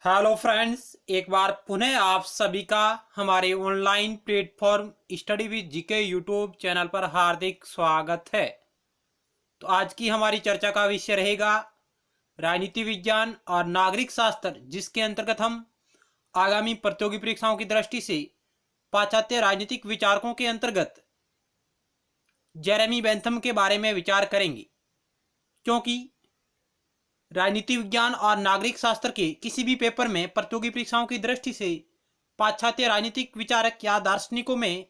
Hello friends, एक बार पुनः आप सभी का हमारे online platform study with GK YouTube channel पर हार्दिक स्वागत है। तो आज की हमारी चर्चा का विषय रहेगा राजनीति विज्ञान और नागरिक शास्त्र, जिसके अंतर्गत हम आगामी प्रतियोगी परीक्षाओं की दृष्टि से पाश्चात्य राजनीतिक विचारकों के अंतर्गत जेरेमी बेंथम के बारे में विचार करेंगे। क्योंकि राजनीति विज्ञान और नागरिक शास्त्र के किसी भी पेपर में प्रतियोगी परीक्षाओं की दृष्टि से पाश्चात्य राजनीतिक विचारक या दार्शनिकों में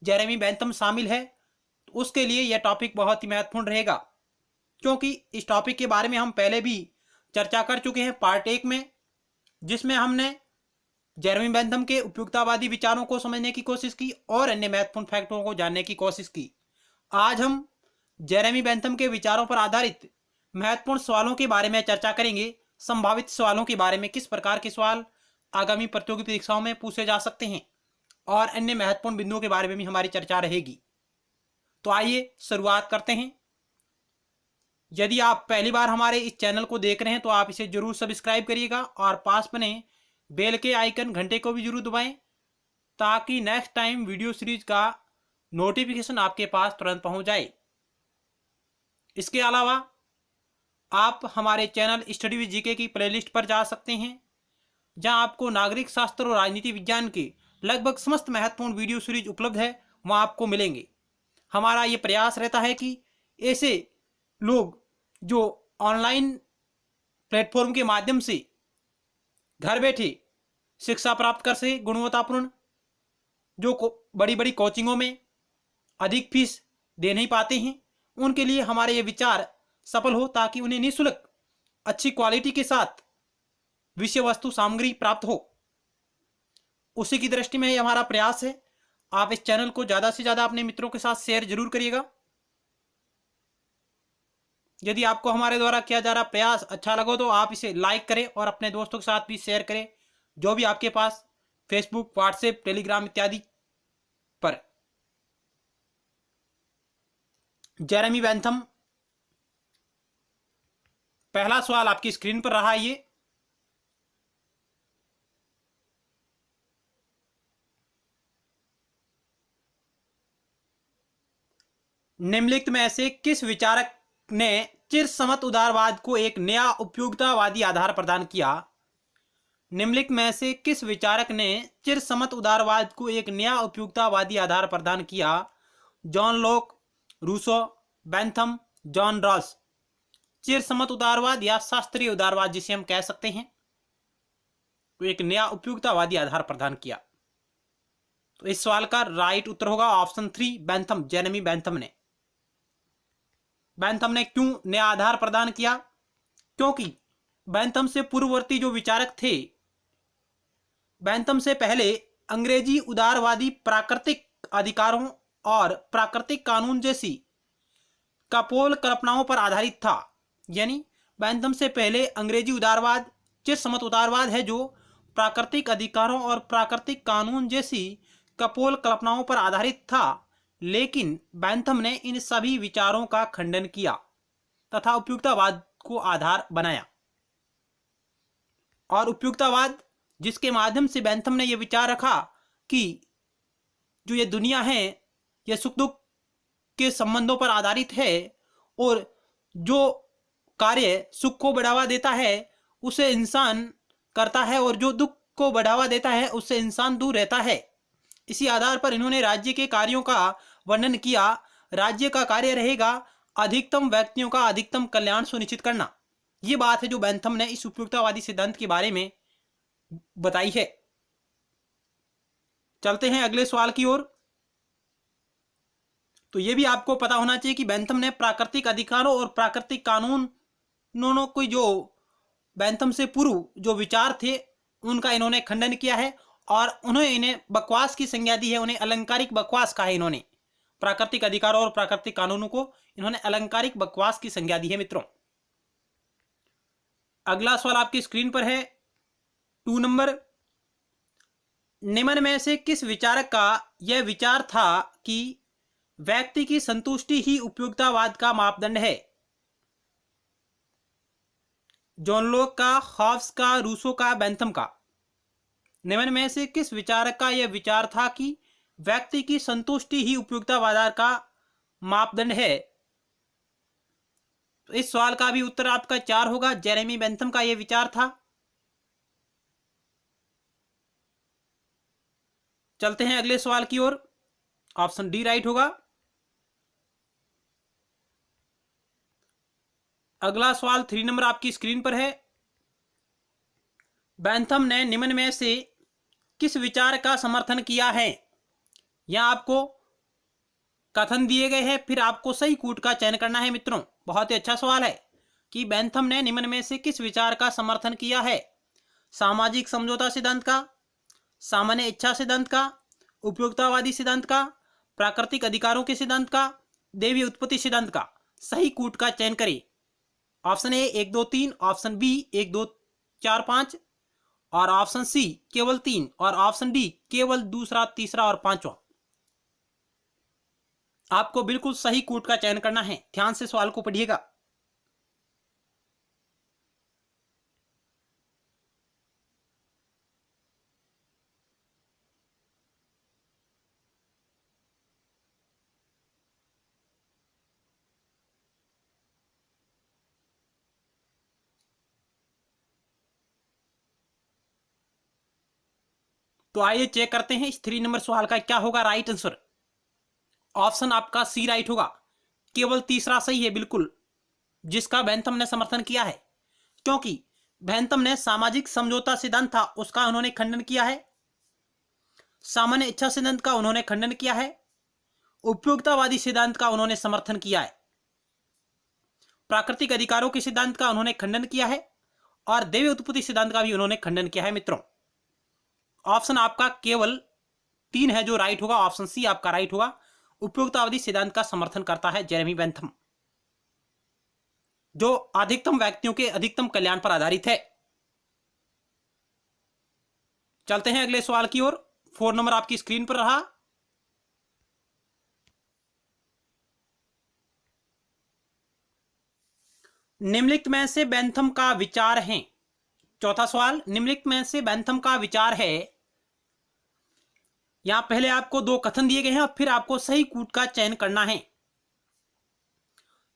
जेरेमी बेंथम शामिल है, तो उसके लिए यह टॉपिक बहुत ही महत्वपूर्ण रहेगा। क्योंकि इस टॉपिक के बारे में हम पहले भी चर्चा कर चुके हैं पार्ट 1 में, जिसमें हमने जेरेमी बेंथम के उपयुक्ततावादी विचारों को समझने की कोशिश की और अन्य महत्वपूर्ण फैक्टरों को जानने की कोशिश की। आज हम जेरेमी बेंथम के विचारों पर आधारित महत्वपूर्ण सवालों के बारे में चर्चा करेंगे। संभावित सवालों के बारे में, किस प्रकार के सवाल आगामी प्रतियोगी परीक्षाओं में पूछे जा सकते हैं, और अन्य महत्वपूर्ण बिंदुओं के बारे में भी हमारी चर्चा रहेगी। तो आइए शुरुआत करते हैं। यदि आप पहली बार हमारे इस चैनल को देख रहे हैं तो आप इसे जरूर सब्सक्राइब करिएगा और पास बने बेल के आइकन घंटे को भी जरूर दबाएं, ताकि नेक्स्ट टाइम वीडियो सीरीज का नोटिफिकेशन आपके पास तुरंत पहुंच जाए। इसके अलावा आप हमारे चैनल स्टडी विद जीके की प्लेलिस्ट पर जा सकते हैं, जहां आपको नागरिक शास्त्र और राजनीति विज्ञान के लगभग समस्त महत्वपूर्ण वीडियो सीरीज उपलब्ध है, वहां आपको मिलेंगे। हमारा ये प्रयास रहता है कि ऐसे लोग जो ऑनलाइन प्लेटफॉर्म के माध्यम से घर बैठे शिक्षा प्राप्त कर सके गुणवत्तापूर्ण, जो बड़ी बड़ी कोचिंगों में अधिक फीस दे नहीं पाते हैं, उनके लिए हमारे ये विचार सफल हो, ताकि उन्हें निःशुल्क अच्छी क्वालिटी के साथ विषय वस्तु सामग्री प्राप्त हो। उसी की दृष्टि में हमारा प्रयास है। आप इस चैनल को ज्यादा से ज्यादा अपने मित्रों के साथ शेयर जरूर करिएगा। यदि आपको हमारे द्वारा किया जा रहा प्रयास अच्छा लगे तो आप इसे लाइक करें और अपने दोस्तों के साथ भी शेयर करें, जो भी आपके पास फेसबुक, व्हाट्सएप, टेलीग्राम इत्यादि पर। जेरेमी बेंथम, पहला सवाल आपकी स्क्रीन पर रहा। ये निम्नलिखित में से किस विचारक ने चिरसमत उदारवाद को एक नया उपयोगितावादी आधार प्रदान किया? निम्नलिखित में से किस विचारक ने चिरसमत उदारवाद को एक नया उपयोगितावादी आधार प्रदान किया? John Locke, Rousseau, Bentham, John Ross. चिरसमत उदारवाद या शास्त्रीय उदारवाद जिसे हम कह सकते हैं, तो एक नया उपयोगितावादी आधार प्रदान किया। तो इस सवाल का राइट उत्तर होगा ऑप्शन 3, बेंथम, जेरेमी बेंथम ने। बेंथम ने क्यों नया आधार प्रदान किया? क्योंकि बेंथम से पूर्ववर्ती जो विचारक थे, बेंथम से पहले अंग्रेजी उदारवादी प्राकृतिक अधिकारों और प्राकृतिक कानून जैसी कपोल कल्पनाओं पर आधारित था। यानी बेंथम से पहले अंग्रेजी उदारवाद चिरसमत उदारवाद है, जो प्राकृतिक अधिकारों और प्राकृतिक कानून जैसी कपोल कल्पनाओं पर आधारित था। लेकिन बेंथम ने इन सभी विचारों का खंडन किया तथा उपयुक्ततावाद को आधार बनाया। और उपयुक्ततावाद, जिसके माध्यम से बेंथम ने यह विचार रखा कि जो ये दुनिया है यह सुख दुख के संबंधों पर आधारित है, और जो कार्य सुख को बढ़ावा देता है उसे इंसान करता है, और जो दुख को बढ़ावा देता है उससे इंसान दूर रहता है। इसी आधार पर इन्होंने राज्य के कार्यों का वर्णन किया। राज्य का कार्य रहेगा अधिकतम व्यक्तियों का अधिकतम कल्याण सुनिश्चित करना। यह बात है जो बेंथम ने इस उपयुक्ततावादी सिद्धांत के बारे में बताई है। चलते हैं अगले सवाल की ओर। तो यह भी आपको पता होना चाहिए कि बेंथम ने प्राकृतिक अधिकारों और प्राकृतिक कानूनों को, जो बेंथम से पूर्व जो विचार थे उनका इन्होंने खंडन किया है, और उन्होंने इन्हें बकवास की संज्ञा दी है। उन्हें अलंकारिक बकवास कहा है। इन्होंने प्राकृतिक अधिकारों और प्राकृतिक कानूनों को इन्होंने अलंकारिक बकवास की संज्ञा दी है। मित्रों, अगला सवाल आपकी स्क्रीन पर है 2 नंबर। निम्न में से किस विचारक का यह विचार था कि व्यक्ति की संतुष्टि ही उपयोगितावाद का मापदंड है? जॉन लोक का, हॉब्स का, रूसो का, बेंथम का। निम्न में से किस विचारक का यह विचार था कि व्यक्ति की संतुष्टि ही उपयोगिता बाजार का मापदंड है? तो इस सवाल का भी उत्तर आपका 4 होगा। जेरेमी बेंथम का यह विचार था। चलते हैं अगले सवाल की ओर। ऑप्शन डी राइट होगा। अगला सवाल 3 नंबर आपकी स्क्रीन पर है। बेंथम ने निम्न में से किस विचार का समर्थन किया है? यहां आपको कथन दिए गए हैं, फिर आपको सही कूट का चयन करना है मित्रों। बहुत ही अच्छा सवाल है कि बेंथम ने निम्न में से किस विचार का समर्थन किया है? सामाजिक समझौता सिद्धांत का, सामान्य इच्छा सिद्धांत का, उपयोगितावादी सिद्धांत का, प्राकृतिक अधिकारों के सिद्धांत का, दैवीय उत्पत्ति सिद्धांत का। सही कूट का चयन करें। ऑप्शन ए 1 2 3, ऑप्शन बी 1 2 4 5, और ऑप्शन सी केवल 3, और ऑप्शन डी केवल दूसरा, तीसरा और पांचवा। आपको बिल्कुल सही कूट का चयन करना है। ध्यान से सवाल को पढ़िएगा। तो आइए चेक करते हैं इस 3 नंबर सवाल का क्या होगा राइट आंसर। ऑप्शन आपका सी राइट होगा। केवल तीसरा सही है बिल्कुल, जिसका बेंथम ने समर्थन किया है, क्योंकि बेंथम ने सामाजिक समझौता सिद्धांत था उसका उन्होंने खंडन किया है, सामान्य इच्छा सिद्धांत का उन्होंने खंडन किया है, उपयोगितावादी सिद्धांत का उन्होंने समर्थन किया है, प्राकृतिक अधिकारों के सिद्धांत का उन्होंने खंडन किया है, और दैवीय उत्पत्ति सिद्धांत का भी उन्होंने खंडन किया है मित्रों। ऑप्शन आपका केवल 3 है जो राइट होगा। ऑप्शन सी आपका राइट होगा। उपयोगितावादी सिद्धांत का समर्थन करता है जेरेमी बेंथम, जो अधिकतम व्यक्तियों के अधिकतम कल्याण पर आधारित है। चलते हैं अगले सवाल की ओर। 4 नंबर आपकी स्क्रीन पर रहा। निम्नलिखित में से बेंथम का विचार है। चौथा सवाल, निम्नलिखित में से बेंथम का विचार है। यहां पहले आपको 2 कथन दिए गए हैं और फिर आपको सही कूट का चयन करना है।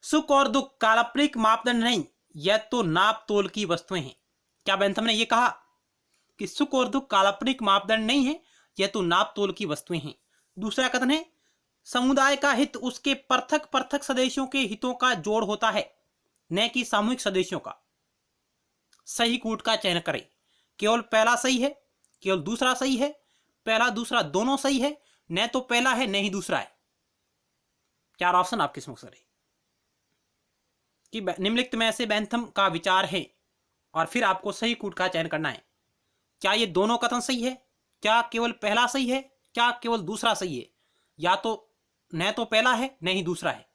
सुख और दुख काल्पनिक मापदंड नहीं, यह तो नाप तोल की वस्तुएं हैं। क्या बेंथम ने यह कहा कि सुख और दुख काल्पनिक मापदंड नहीं है, यह तो नाप तोल की वस्तुएं हैं? दूसरा कथन है समुदाय का हित उसके पृथक पृथक सदस्यों के हितों का जोड़ होता है, न कि सामूहिक सदस्यों का। सही कूट का चयन करें। केवल पहला सही है, केवल दूसरा सही है, पहला दूसरा दोनों सही है, न तो पहला है न ही दूसरा है। 4 ऑप्शन आपके समक्ष रहे कि निम्नलिखित में से बेंथम का विचार है, और फिर आपको सही कूट का चयन करना है। क्या ये दोनों कथन सही है? क्या केवल पहला सही है? क्या केवल दूसरा सही है? या तो न तो पहला है न ही दूसरा है।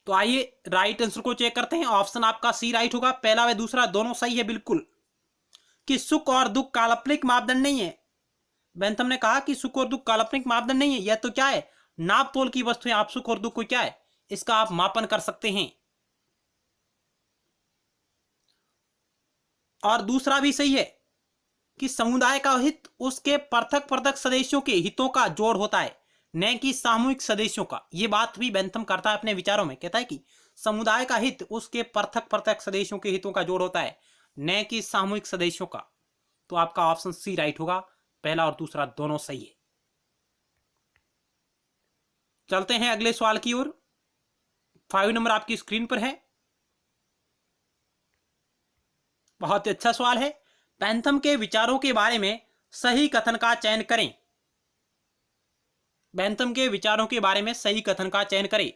तो आइए राइट आंसर को चेक करते हैं। ऑप्शन आपका सी राइट होगा। पहला व दूसरा दोनों सही है बिल्कुल, कि सुख और दुख काल्पनिक मापदंड नहीं है। बेंथम ने कहा कि सुख और दुख काल्पनिक मापदंड नहीं है, यह तो क्या है, नाप तोल की वस्तु है। आप सुख और दुख को क्या है, इसका आप मापन कर सकते हैं। और दूसरा भी सही है कि समुदाय का हित उसके पृथक पृथक सदस्यों के हितों का जोड़ होता है, न कि सामूहिक सदस्यों का। यह बात भी बेंथम करता है अपने विचारों में। कहता है कि समुदाय का हित उसके पृथक पृथक सदस्यों के हितों का जोड़ होता है, न कि सामूहिक सदस्यों का। तो आपका ऑप्शन सी राइट होगा। पहला और दूसरा दोनों सही है। चलते हैं अगले सवाल की ओर। 5 नंबर आपकी स्क्रीन पर है। बहुत अच्छा सवाल है। बेंथम के विचारों के बारे में सही कथन का चयन करें। बेंथम के विचारों के बारे में सही कथन का चयन करें।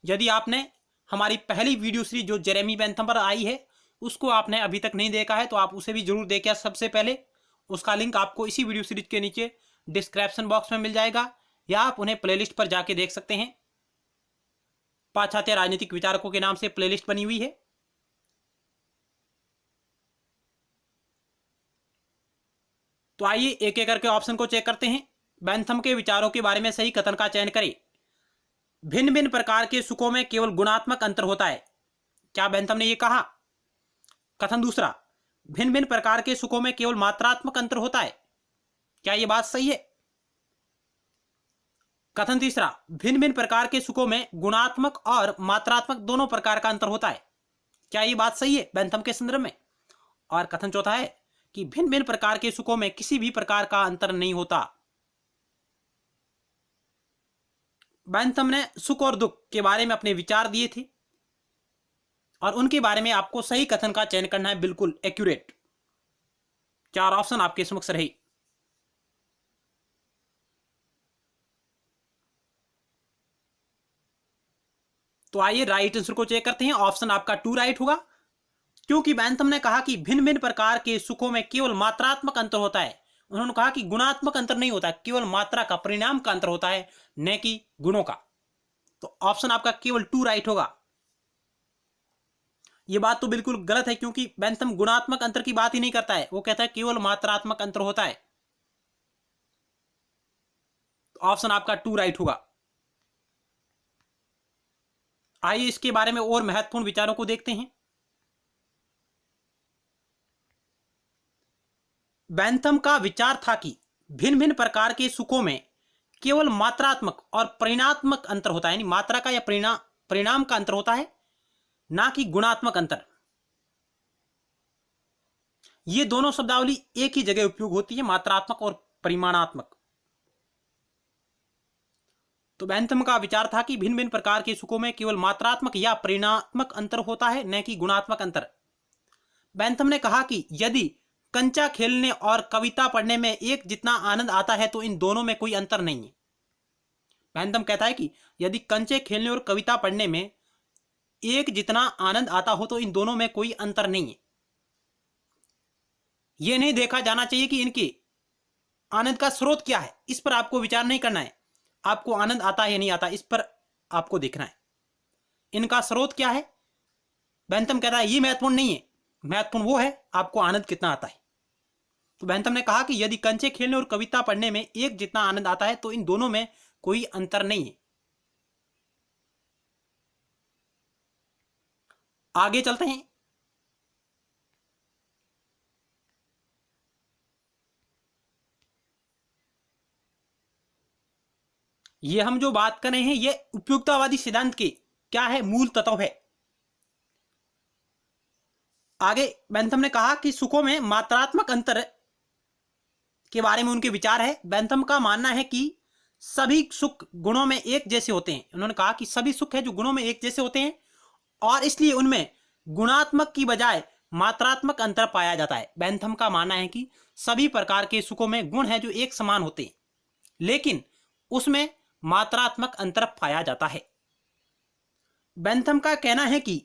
यदि आपने हमारी पहली वीडियो सीरीज जो जेरेमी बेंथम पर आई है उसको आपने अभी तक नहीं देखा है तो आप उसे भी जरूर देखें सबसे पहले। उसका लिंक आपको इसी वीडियो सीरीज के नीचे डिस्क्रिप्शन बॉक्स में मिल जाएगा, या आप उन्हें प्लेलिस्ट पर जाके देख सकते हैं। पाश्चात्य राजनीतिक विचारकों के नाम से प्लेलिस्ट बनी हुई है। तो आइए एक एक करके ऑप्शन को चेक करते हैं। बेंथम के विचारों के बारे में सही कथन का चयन करें। भिन्न भिन्न प्रकार के सुखों में केवल गुणात्मक अंतर होता है। क्या बेंथम ने यह कहा? कथन दूसरा, भिन्न भिन्न प्रकार के सुखों में केवल मात्रात्मक अंतर होता है। क्या यह बात सही है? कथन तीसरा, भिन्न भिन्न प्रकार के सुखों में गुणात्मक और मात्रात्मक दोनों प्रकार का अंतर होता है। क्या यह बात सही है बेंथम के संदर्भ में? और कथन चौथा है कि भिन्न भिन्न प्रकार के सुखों में किसी भी प्रकार का अंतर नहीं होता। बेंथम ने सुख और दुख के बारे में अपने विचार दिए थे और उनके बारे में आपको सही कथन का चयन करना है, बिल्कुल एक्यूरेट। 4 ऑप्शन आपके समक्ष रहे। तो आइए राइट आंसर को चेक करते हैं। ऑप्शन आपका 2 राइट होगा, क्योंकि बेंथम ने कहा कि भिन्न भिन्न प्रकार के सुखों में केवल मात्रात्मक अंतर होता है। उन्होंने कहा कि गुणात्मक अंतर नहीं होता, केवल मात्रा का, परिणाम का अंतर होता है, न कि गुणों का। तो ऑप्शन आपका केवल 2 राइट होगा। यह बात तो बिल्कुल गलत है, क्योंकि बेंथम गुणात्मक अंतर की बात ही नहीं करता है, वो कहता है केवल मात्रात्मक अंतर होता है। तो ऑप्शन आपका 2 राइट होगा। आइए इसके बारे में और महत्वपूर्ण विचारों को देखते हैं। बेंथम का विचार था कि भिन्न भिन्न प्रकार के सुखों में केवल मात्रात्मक और परिणात्मक अंतर होता है, यानी मात्रा का या परिणाम का अंतर होता है, ना कि गुणात्मक अंतर। ये दोनों शब्दावली एक ही जगह उपयोग होती है, मात्रात्मक और परिमाणात्मक। तो बेंथम का विचार था कि भिन्न भिन्न प्रकार के सुखों में केवल मात्रात्मक या परिणात्मक अंतर होता है, न कि गुणात्मक अंतर। बेंथम ने कहा कि यदि कंचा खेलने और कविता पढ़ने में एक जितना आनंद आता है तो इन दोनों में कोई अंतर नहीं है। बेंथम कहता है कि यदि कंचे खेलने और कविता पढ़ने में एक जितना आनंद आता हो तो इन दोनों में कोई अंतर नहीं है। यह नहीं देखा जाना चाहिए कि इनके आनंद का स्रोत क्या है, इस पर आपको विचार नहीं करना है। आपको आनंद आता है या नहीं आता, इस पर आपको देखना है। इनका स्रोत क्या है, बेंथम कहता है ये महत्वपूर्ण नहीं है, महत्वपूर्ण वो है आपको आनंद कितना आता है। तो बेंथम ने कहा कि यदि कंचे खेलने और कविता पढ़ने में एक जितना आनंद आता है तो इन दोनों में कोई अंतर नहीं है। आगे चलते हैं। ये हम जो बात कर रहे हैं ये उपयुक्ततावादी सिद्धांत के क्या है, मूल तत्व है। आगे बेंथम ने कहा कि सुखों में मात्रात्मक अंतर के बारे में उनके विचार है। बेंथम का मानना है कि सभी सुख गुणों में एक जैसे होते हैं। उन्होंने कहा कि सभी सुख है जो गुणों में एक जैसे होते हैं और इसलिए उनमें गुणात्मक की बजाय मात्रात्मक अंतर पाया जाता है। बेंथम का मानना है कि सभी प्रकार के सुखों में गुण है जो एक समान होते हैं, लेकिन उसमें मात्रात्मक अंतर पाया जाता है। बेंथम का कहना है कि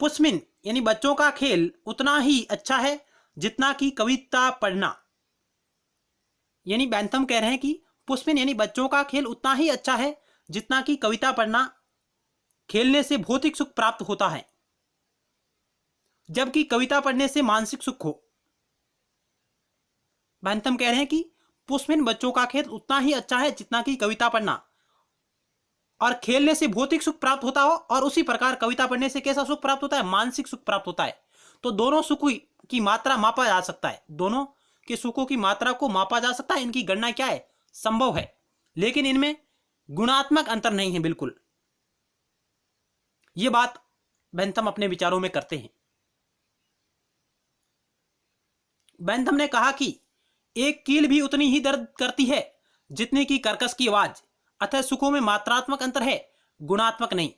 पुष्मिन यानी बच्चों का खेल उतना ही अच्छा है जितना कि कविता पढ़ना। यानी बेंथम कह रहे हैं कि पुष्मिन यानी बच्चों का खेल उतना ही अच्छा है जितना कि कविता पढ़ना। खेलने से भौतिक सुख प्राप्त होता है, जबकि कविता पढ़ने से मानसिक सुख हो। बेंथम कह रहे हैं कि पुष्मिन बच्चों का खेल उतना ही अच्छा है जितना कि कविता पढ़ना, और खेलने से भौतिक सुख प्राप्त होता हो और उसी प्रकार कविता पढ़ने से कैसा सुख प्राप्त होता है, मानसिक सुख प्राप्त होता है। तो दोनों सुखों की मात्रा मापा जा सकता है, दोनों के सुखों की मात्रा को मापा जा सकता है। इनकी गणना क्या है, संभव है, लेकिन इनमें गुणात्मक अंतर नहीं है बिल्कुल। यह बात बेंथम अपने विचारों में करते हैं। बेंथम ने कहा कि एक कील भी उतनी ही दर्द करती है जितनी की कर्कश की आवाज, अतः सुखों में मात्रात्मक अंतर है, गुणात्मक नहीं।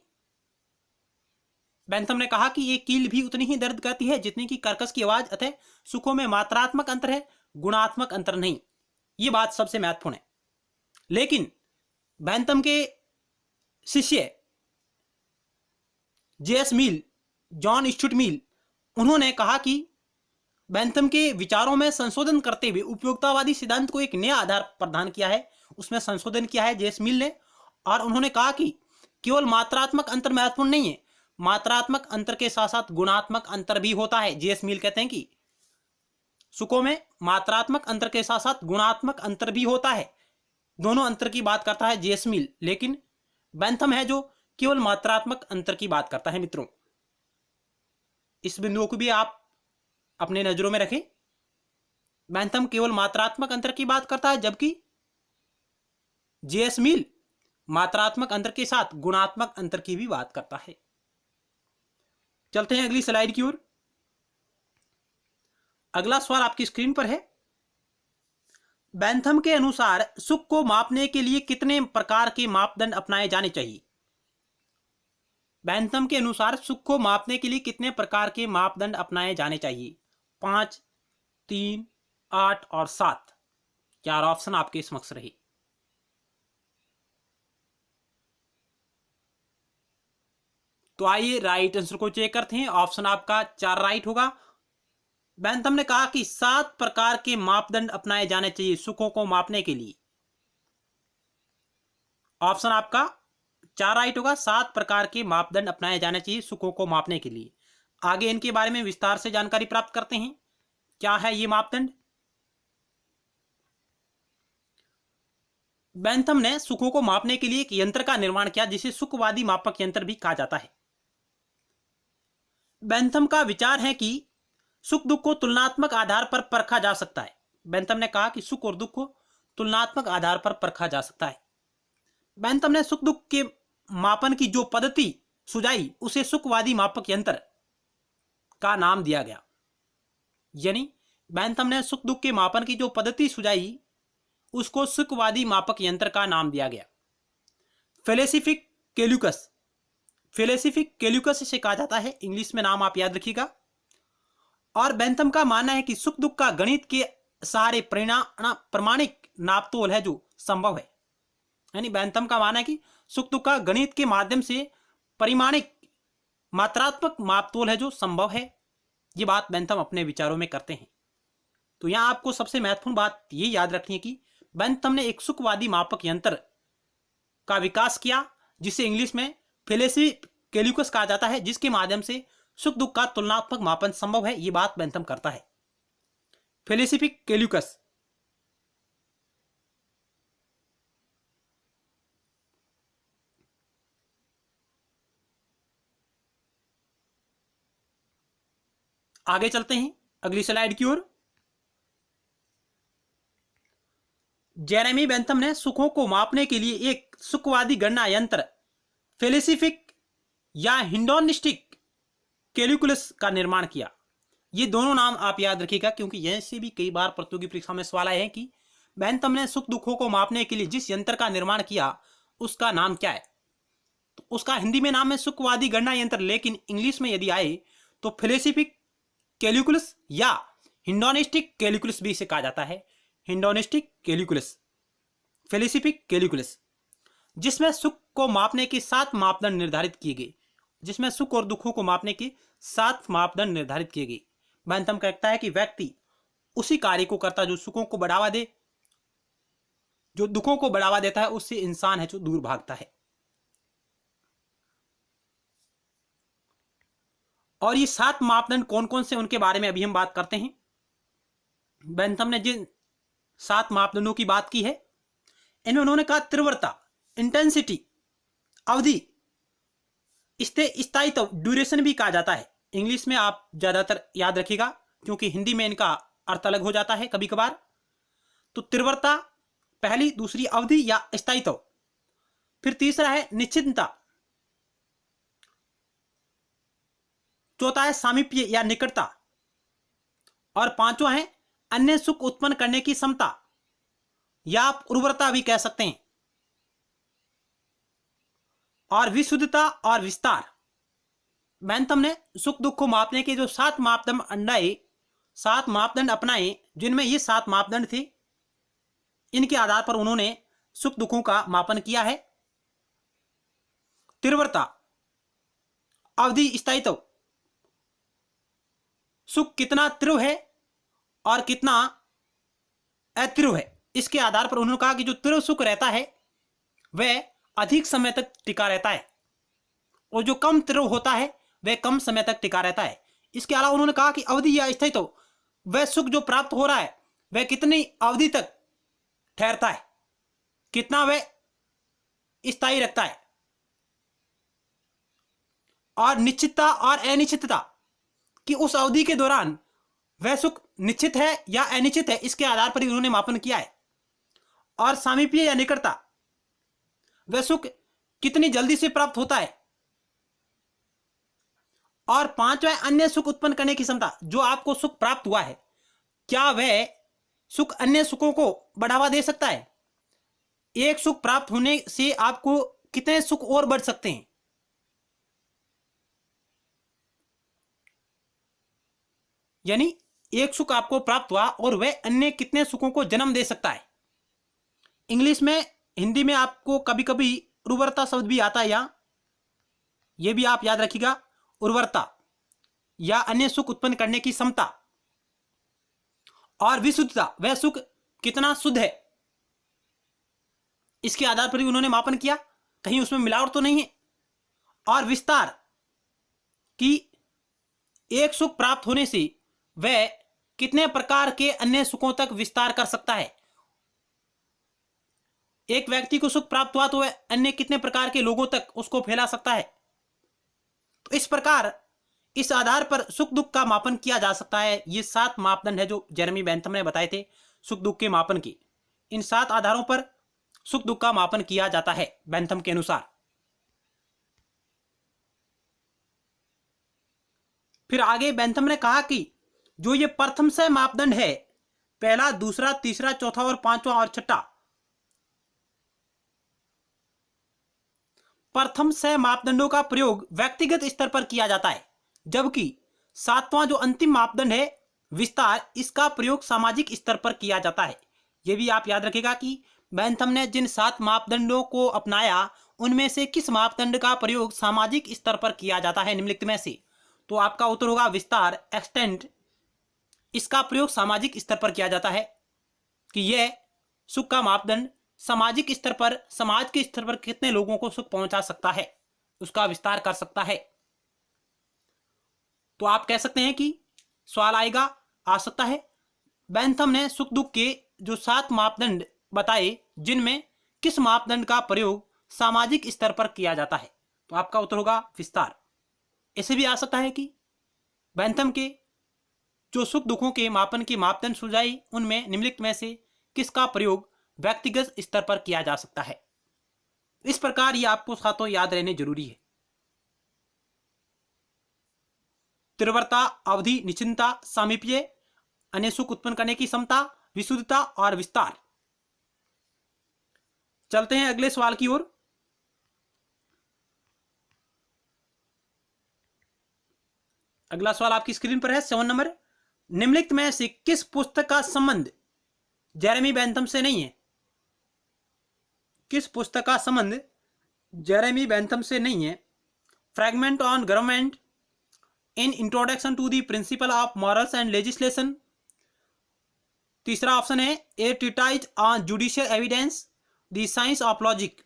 बेंथम ने कहा कि एक कील भी उतनी ही दर्द करती है जितनी की कर्कश की आवाज, अतः सुखों में मात्रात्मक अंतर है, गुणात्मक अंतर नहीं। यह बात सबसे महत्वपूर्ण है। लेकिन बेंथम के शिष्य जेएस मिल, जॉन स्टुअर्ट मिल, उन्होंने कहा कि बेंथम के विचारों में संशोधन करते हुए उपयोगितावादी सिद्धांत को एक नया आधार प्रदान किया है, उसमें संशोधन किया है जेएस मिल ने। और उन्होंने कहा कि केवल मात्रात्मक अंतर महत्वपूर्ण नहीं है, मात्रात्मक अंतर के साथ साथ गुणात्मक अंतर भी होता है। जेएस मिल कहते हैं कि सुखों में मात्रात्मक अंतर के साथ साथ गुणात्मक अंतर भी होता है। दोनों अंतर की बात करता है जेएस मिल, लेकिन बेंथम है जो केवल मात्रात्मक अंतर की बात करता है। मित्रों, इस बिंदुओं को भी आप अपने नजरों में रखें। बेंथम केवल मात्रात्मक अंतर की बात करता है, जबकि जेएस मिल मात्रात्मक अंतर के साथ गुणात्मक अंतर की भी बात करता है। चलते हैं अगली स्लाइड की ओर। अगला सवाल आपकी स्क्रीन पर है। बेंथम के अनुसार सुख को मापने के लिए कितने प्रकार के मापदंड अपनाए जाने चाहिए? बेंथम के अनुसार सुख को मापने के लिए कितने प्रकार के मापदंड अपनाए जाने चाहिए? 5, 3, 8 और 7 चार ऑप्शन आपके समक्ष रहे। तो आइए राइट आंसर को चेक करते हैं। ऑप्शन आपका 4 राइट होगा। बेंथम ने कहा कि 7 प्रकार के मापदंड अपनाए जाने चाहिए सुखों को मापने के लिए। ऑप्शन आपका 4 राइट होगा। 7 प्रकार के मापदंड अपनाए जाने चाहिए सुखों को मापने के लिए। आगे इनके बारे में विस्तार से जानकारी प्राप्त करते हैं। क्या है ये मापदंड? बेंथम ने सुखों को मापने के लिए एक यंत्र का निर्माण किया जिसे सुखवादी मापक यंत्र भी कहा जाता है। बेंथम का विचार है कि सुख दुख को तुलनात्मक आधार पर परखा जा सकता है। बेंथम ने कहा कि सुख और दुख को तुलनात्मक आधार पर परखा जा सकता है। बेंथम ने सुख दुख के मापन की जो पद्धति सुझाई उसे सुखवादी मापक यंत्र का नाम दिया गया। यानी बेंथम ने सुख दुख के मापन की जो पद्धति सुझाई उसको सुखवादी मापक यंत्र का नाम दिया गया। फेलेसिफिक कैल्कुलस, फेलेसिफिक कैल्कुलस इसे कहा जाता है, इंग्लिश में नाम आप याद रखिएगा। और बेंथम का मानना है कि सुख दुख का गणित के सहारे प्रमाणिक नापतोल है जो संभव है। यानी बेंथम का मानना है कि सुख दुख का गणित के माध्यम से परिमाणिक मात्रात्मक मापतोल है जो संभव है। ये बात बेंथम अपने विचारों में करते हैं। तो यहां आपको सबसे महत्वपूर्ण बात ये याद रखनी है कि बेंथम ने एक सुखवादी मापक यंत्र का विकास किया जिसे इंग्लिश में फेलेसिफिक कैल्कुलस कहा जाता है, जिसके माध्यम से सुख दुख का तुलनात्मक मापन संभव है। ये बात बेंथम करता है। फेलेसिफिक कैल्कुलस। आगे चलते हैं अगली स्लाइड की ओर। जेरेमी बेंथम ने सुखों को मापने के लिए एक सुखवादी गणना यंत्र फेलेसिफिक या हिंडोनिस्टिक कैल्कुलस का निर्माण किया। ये दोनों नाम आप याद रखिएगा क्योंकि यह से भी कई बार प्रतियोगी परीक्षा में सवाल आए हैं कि बेंथम ने सुख दुखों को मापने के लिए जिस यंत्र का निर्माण किया उसका नाम क्या है। तो उसका हिंदी में नाम है सुखवादी गणना यंत्र, लेकिन इंग्लिश में यदि आए तो फेलेसिफिक कैल्कुलस या हिंडोनिस्टिक कैल्कुलस भी इसे कहा जाता है। हिंडोनिस्टिक कैल्कुलस, फेलेसिफिक कैल्कुलस, जिसमें सुख को मापने के 7 मापदंड निर्धारित किए गए। जिसमें सुख और दुखों को मापने के 7 मापदंड निर्धारित किए गए। बेंथम कहता है कि व्यक्ति उसी कार्य को करता है जो सुखों को बढ़ावा दे, जो दुखों को बढ़ावा देता है उससे इंसान है जो दूर भागता है। और ये 7 मापदंड कौन कौन से उनके बारे में अभी हम बात करते हैं। बेंथम ने जिन 7 मापदंडों की बात की है इनमें उन्होंने कहा तीव्रता, इंटेंसिटी, अवधि, स्थायित्व, ड्यूरेशन भी कहा जाता है। इंग्लिश में आप ज्यादातर याद रखिएगा क्योंकि हिंदी में इनका अर्थ अलग हो जाता है कभी कभार। तो तीव्रता पहली, दूसरी अवधि या स्थायित्व, फिर तीसरा है निश्चितता, चौथा है सामीप्य या निकटता, और पांचवा है अन्य सुख उत्पन्न करने की क्षमता या आप उर्वरता भी कह सकते हैं, और विशुद्धता और विस्तार। बेंथम ने सुख दुख को मापने के जो 7 मापदंड अपनाए जिनमें ये 7 मापदंड थे, इनके आधार पर उन्होंने सुख दुखों का मापन किया है। तीव्रता, अवधि, स्थायित्व, सुख कितना तीव्र है और कितना अतीव्र है, इसके आधार पर उन्होंने कहा कि जो तीव्र सुख रहता है वह अधिक समय तक टिका रहता है और जो कम तीव्र होता है वह कम समय तक टिका रहता है। इसके अलावा उन्होंने कहा कि अवधि या स्थायित्व, वह सुख जो प्राप्त हो रहा है वह कितनी अवधि तक ठहरता है। कितना वह स्थायी रखता है, और निश्चितता और अनिश्चितता कि उस अवधि के दौरान वह सुख निश्चित है या अनिश्चित है, इसके आधार पर ही उन्होंने मापन किया है। और सामीप्य या निकटता, वह सुख कितनी जल्दी से प्राप्त होता है। और पांचवा, अन्य सुख उत्पन्न करने की क्षमता, जो आपको सुख प्राप्त हुआ है क्या वह सुख अन्य सुखों को बढ़ावा दे सकता है। एक सुख प्राप्त होने से आपको कितने सुख और बढ़ सकते हैं। यानी एक सुख आपको प्राप्त हुआ और वह अन्य कितने सुखों को जन्म दे सकता है। इंग्लिश में, हिंदी में आपको कभी कभी उर्वरता शब्द भी आता है, या यह भी आप याद रखिएगा, उर्वरता या अन्य सुख उत्पन्न करने की क्षमता। और विशुद्धता, वह सुख कितना शुद्ध है, इसके आधार पर भी उन्होंने मापन किया, कहीं उसमें मिलावट तो नहीं है। और विस्तार, कि एक सुख प्राप्त होने से वह कितने प्रकार के अन्य सुखों तक विस्तार कर सकता है। एक व्यक्ति को सुख प्राप्त हुआ तो वह अन्य कितने प्रकार के लोगों तक उसको फैला सकता है। तो इस प्रकार इस आधार पर सुख दुख का मापन किया जा सकता है। ये 7 मापदंड है जो जेरेमी बेंथम ने बताए थे सुख दुख के मापन की। इन 7 आधारों पर सुख दुख का मापन किया जाता है बेंथम के अनुसार। फिर आगे बेंथम ने कहा कि जो ये प्रथम से मापदंड है, पहला, दूसरा, तीसरा, चौथा और पांचवा और छठा, प्रथम से मापदंडों का प्रयोग व्यक्तिगत स्तर पर किया जाता है, जबकि 7वां जो अंतिम मापदंड है विस्तार, इसका प्रयोग सामाजिक स्तर पर किया जाता है। यह भी आप याद रखिएगा कि बेंथम ने जिन 7 मापदंडों को अपनाया उनमें से किस मापदंड का प्रयोग सामाजिक स्तर पर किया जाता है निम्नलिखित में से। तो आपका उत्तर होगा विस्तार, एक्सटेंड, इसका प्रयोग सामाजिक स्तर पर किया जाता है कि यह सुख का मापदंड सामाजिक स्तर पर, समाज के स्तर पर कितने लोगों को सुख पहुंचा सकता है, उसका विस्तार कर सकता है। तो आप कह सकते हैं कि सवाल आएगा, आ सकता है, बेंथम ने सुख दुख के जो 7 मापदंड बताए जिनमें किस मापदंड का प्रयोग सामाजिक स्तर पर किया जाता है। तो आपका उत्तर होगा विस्तार। ऐसे भी आ सकता है कि बेंथम के जो सुख दुखों के मापन की मापदंड सुझाई उनमें निम्नलिखित में से किसका प्रयोग व्यक्तिगत स्तर पर किया जा सकता है। इस प्रकार ये आपको सातों याद रहने जरूरी है। तीव्रता, अवधि, निश्चितता, सामीप्य, अन्य सुख उत्पन्न करने की क्षमता, विशुद्धता और विस्तार। चलते हैं अगले सवाल की ओर। अगला सवाल आपकी स्क्रीन पर है, 7 नंबर। निम्नलिखित में से किस पुस्तक का संबंध जेरेमी बेंथम से नहीं है। किस पुस्तक का संबंध जेरेमी बेंथम से नहीं है। Fragment on government, in introduction to the principle of morals and legislation. तीसरा ऑप्शन है a treatise on judicial evidence, the science of logic.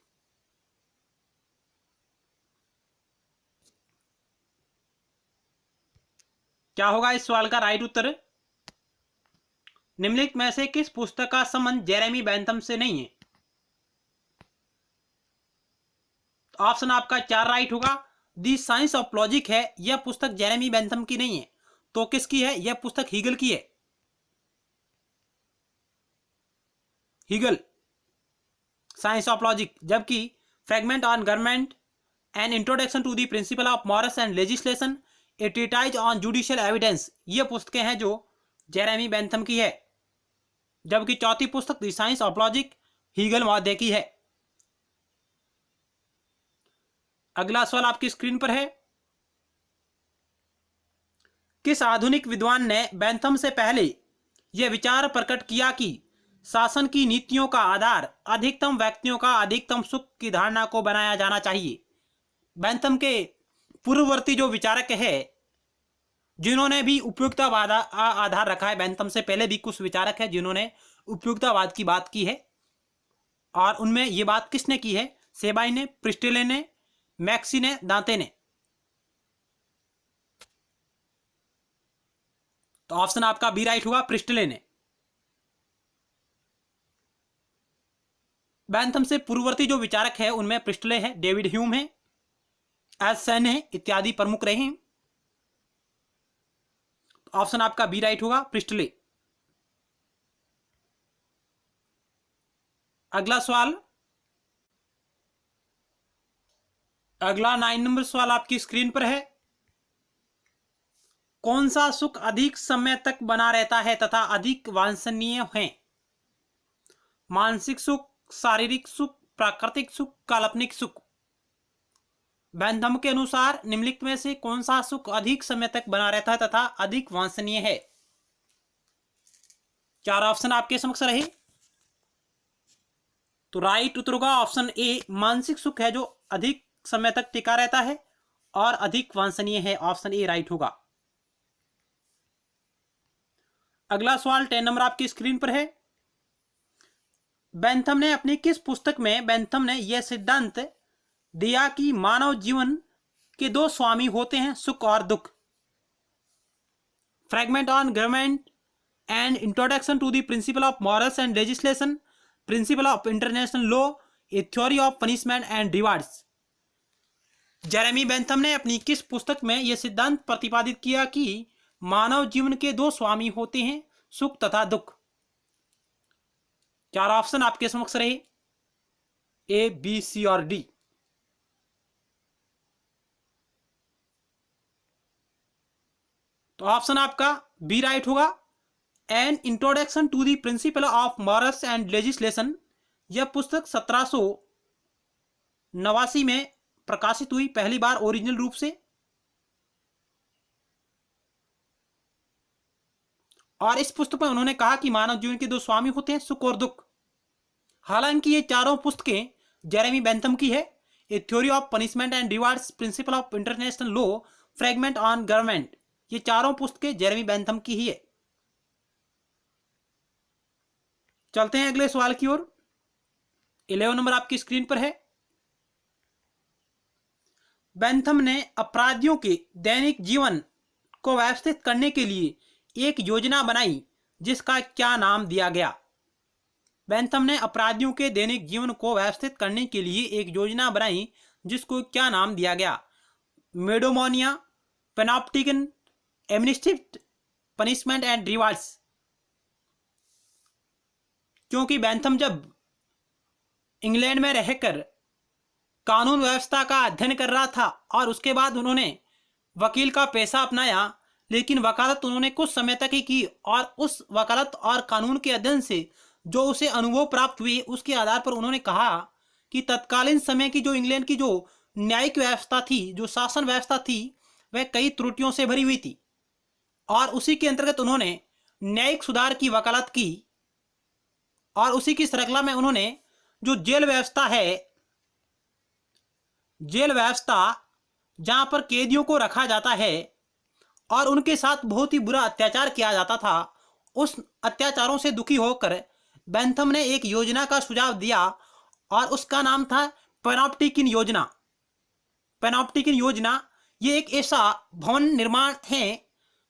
क्या होगा इस सवाल का राइट उत्तर। निम्नलिखित में से किस पुस्तक का संबंध जेरेमी बेंथम से नहीं है। ऑप्शन आपका 4 राइट होगा। दी साइंस ऑफ लॉजिक है, यह पुस्तक जेरेमी बेंथम की नहीं है, तो किसकी है, यह पुस्तक हीगल की है। Hegel, science of logic. जबकि fragment on government, an introduction to the principle of morals and legislation, a treatise on judicial evidence, ये पुस्तकें हैं जो जेरेमी बेंथम की है। जबकि चौथी पुस्तक the science of logic Hegel महोदय की है। अगला सवाल आपकी स्क्रीन पर है, किस आधुनिक विद्वान ने बेंथम से पहले यह विचार प्रकट किया कि शासन की नीतियों का आधार अधिकतम व्यक्तियों का अधिकतम सुख की धारणा को बनाया जाना चाहिए। बेंथम के पूर्ववर्ती जो विचारक है जिन्होंने भी उपयुक्तवाद आधार रखा है, बेंथम से पहले भी कुछ विचारक है जिन्होंने उपयुक्तवाद की बात की है। और उनमें ये बात किसने की है, सेबाई ने, प्रिस्टेले ने, मैक्सी ने, दांते ने। तो ऑप्शन आपका बी राइट हुआ, प्रिस्टेले ने। बैंथम से पूर्ववर्ती जो विचारक है उनमें प्रिस्टले है, डेविड ह्यूम है, एस सेन है इत्यादि प्रमुख रहे हैं। ऑप्शन आपका बी राइट होगा, प्रिस्टले। अगला सवाल, अगला 9 नंबर सवाल आपकी स्क्रीन पर है। कौन सा सुख अधिक समय तक बना रहता है तथा अधिक वांछनीय है? मानसिक सुख, शारीरिक सुख, प्राकृतिक सुख, काल्पनिक सुख। बैंथम के अनुसार निम्नलिखित में से कौन सा सुख अधिक समय तक बना रहता है तथा अधिक वांछनीय है? 4 ऑप्शन आपके समक्ष रहे। तो राइट उत्तर होगा ऑप्शन ए, मानसिक सुख है जो अधिक समय तक टिका रहता है और अधिक वांछनीय है। ऑप्शन ए राइट होगा। अगला सवाल 10 नंबर आपकी स्क्रीन पर है। बैंथम ने अपनी किस पुस्तक में बैंथम ने यह सिद्धांत दिया कि मानव जीवन के दो स्वामी होते हैं, सुख और दुख? Fragment on government and introduction to the principle of morals and legislation, principle of international law, a theory of punishment and rewards. Jeremy Bentham ने अपनी किस पुस्तक में यह सिद्धांत प्रतिपादित किया कि मानव जीवन के दो स्वामी होते हैं, सुख तथा दुख? 4 ऑप्शन आपके समक्ष रहे, ए, बी, सी और डी। तो ऑप्शन आपका बी राइट होगा, an introduction to the principle of morals and legislation. यह पुस्तक 1789 में प्रकाशित हुई पहली बार ओरिजिनल रूप से, और इस पुस्तक में उन्होंने कहा कि मानव जीवन के दो स्वामी होते हैं, सुख और दुख। हालांकि ये चारों पुस्तकें जेरेमी बैंथम की है। ए theory of punishment and rewards, principal of international law, fragment on government, ये चारों पुस्तकें जेरेमी बैंथम की ही है। चलते हैं अगले सवाल की ओर। 11 नंबर आपकी स्क्रीन पर है। बैंथम ने अपराधियों के दैनिक जीवन को व्यवस्थित करने के लिए एक योजना बनाई जिसका क्या नाम दिया गया? बैंथम ने अपराधियों के दैनिक जीवन को व्यवस्थित करने के लिए एक योजना बनाई जिसको क्या नाम दिया गया? मेडोमोनिया, पेनॉप्टिकन, एमनिस्टिक, पनिशमेंट एंड रिवार्ड्स। क्योंकि बैंथम जब इंग्लैंड में रहकर कानून व्यवस्था का अध्ययन कर रहा था और उसके बाद उन्होंने वकील का पेशा अपनाया, लेकिन वकालत उन्होंने कुछ समय तक ही की, और उस वकालत और कानून के अध्ययन से जो उसे अनुभव प्राप्त हुए उसके आधार पर उन्होंने कहा कि तत्कालीन समय की जो इंग्लैंड की जो न्यायिक व्यवस्था थी, जो शासन व्यवस्था थी, वह कई त्रुटियों से भरी हुई थी, और उसी के अंतर्गत उन्होंने न्यायिक सुधार की वकालत की। और उसी की श्रृंखला में उन्होंने जो जेल व्यवस्था है, जेल व्यवस्था जहां पर कैदियों को रखा जाता है और उनके साथ बहुत ही बुरा अत्याचार किया जाता था, उस अत्याचारों से दुखी होकर बैंथम ने एक योजना का सुझाव दिया और उसका नाम था पेनॉप्टिकन योजना। पेनॉप्टिकन योजना ये एक ऐसा भवन निर्माण है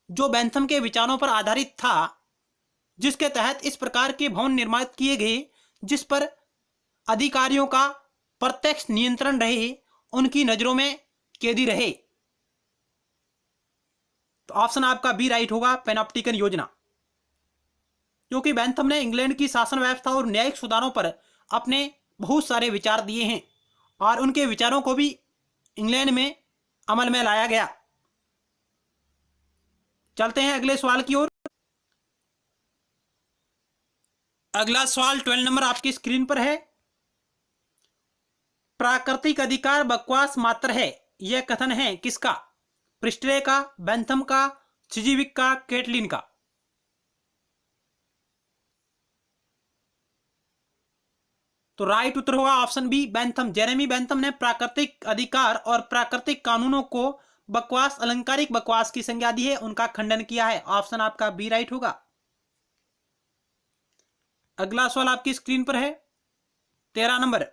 जो बैंथम के विचारों पर आधारित था, जिसके तहत इस प्रकार के भवन निर्मित किए गए जिस पर अधिकारियों का प्रत्यक्ष नियंत्रण रहे, उनकी नजरों में कैदी रहे। तो ऑप्शन आपका बी राइट होगा, पेनॉप्टिकन योजना। क्योंकि बैंथम ने इंग्लैंड की शासन व्यवस्था और न्यायिक सुधारों पर अपने बहुत सारे विचार दिए हैं और उनके विचारों को भी इंग्लैंड में अमल में लाया गया। चलते हैं अगले सवाल की ओर। अगला सवाल 12 नंबर आपकी स्क्रीन पर है। प्राकृतिक अधिकार बकवास मात्र है, यह कथन है किसका? प्रिस्टले का, बैंथम का, चिजीविक का, कैटलिन का? तो राइट उत्तर होगा option B, Bentham. Jeremy Bentham ने प्राकृतिक अधिकार और प्राकृतिक कानूनों को बकवास, अलंकारिक बकवास की संज्ञा दी है, उनका खंडन किया है। ऑप्शन आपका बी राइट होगा। अगला सवाल आपकी स्क्रीन पर है 13 नंबर।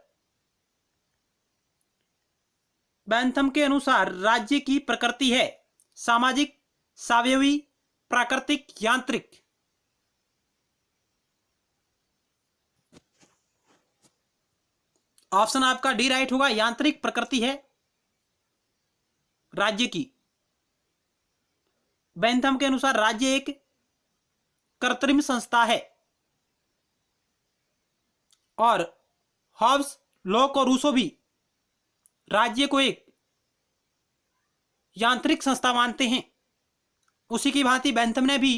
बैंथम के अनुसार राज्य की प्रकृति है सामाजिक, सावयवी, प्राकृतिक, यांत्रिक। ऑप्शन आपका डी राइट होगा, यांत्रिक प्रकृति है राज्य की। बेंथम के अनुसार राज्य एक कृत्रिम संस्था है और हॉब्स, लॉक और रूसो भी राज्य को एक यांत्रिक संस्था मानते हैं। उसी की भांति बेंथम ने भी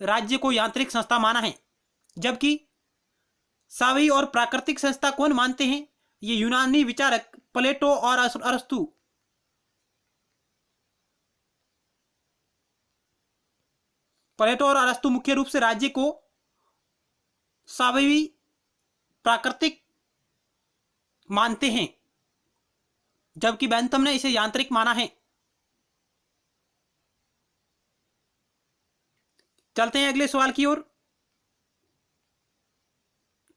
राज्य को यांत्रिक संस्था माना है। जबकि सावी और प्राकृतिक संस्था कौन मानते हैं? ये यूनानी विचारक प्लेटो और अरस्तु। प्लेटो और अरस्तु मुख्य रूप से राज्य को सावी प्राकृतिक मानते हैं, जबकि बेंथम ने इसे यांत्रिक माना है। चलते हैं अगले सवाल की ओर।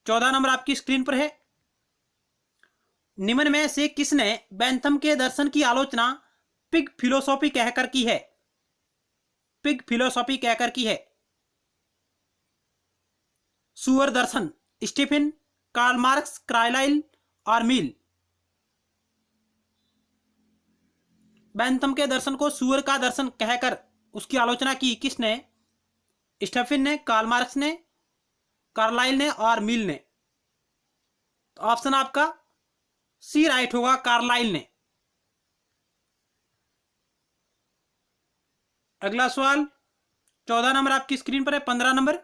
14 नंबर आपकी स्क्रीन पर है। निम्न में से किसने बेंथम के दर्शन की आलोचना पिग फिलोसॉफी कहकर की है? पिग फिलोसॉफी कहकर की है। सुअर दर्शन, स्टीफन, कार्ल मार्क्स, कार्लाइल और मिल। बेंथम के दर्शन को सुअर का दर्शन कहकर उसकी आलोचना की किसने? स्टीफन ने, कार्ल मार्क्स ने, कार्लाइल ने और मिल ने। तो ऑप्शन आपका सी राइट होगा, कार्लाइल ने। अगला सवाल 14 नंबर आपकी स्क्रीन पर है। 15 नंबर,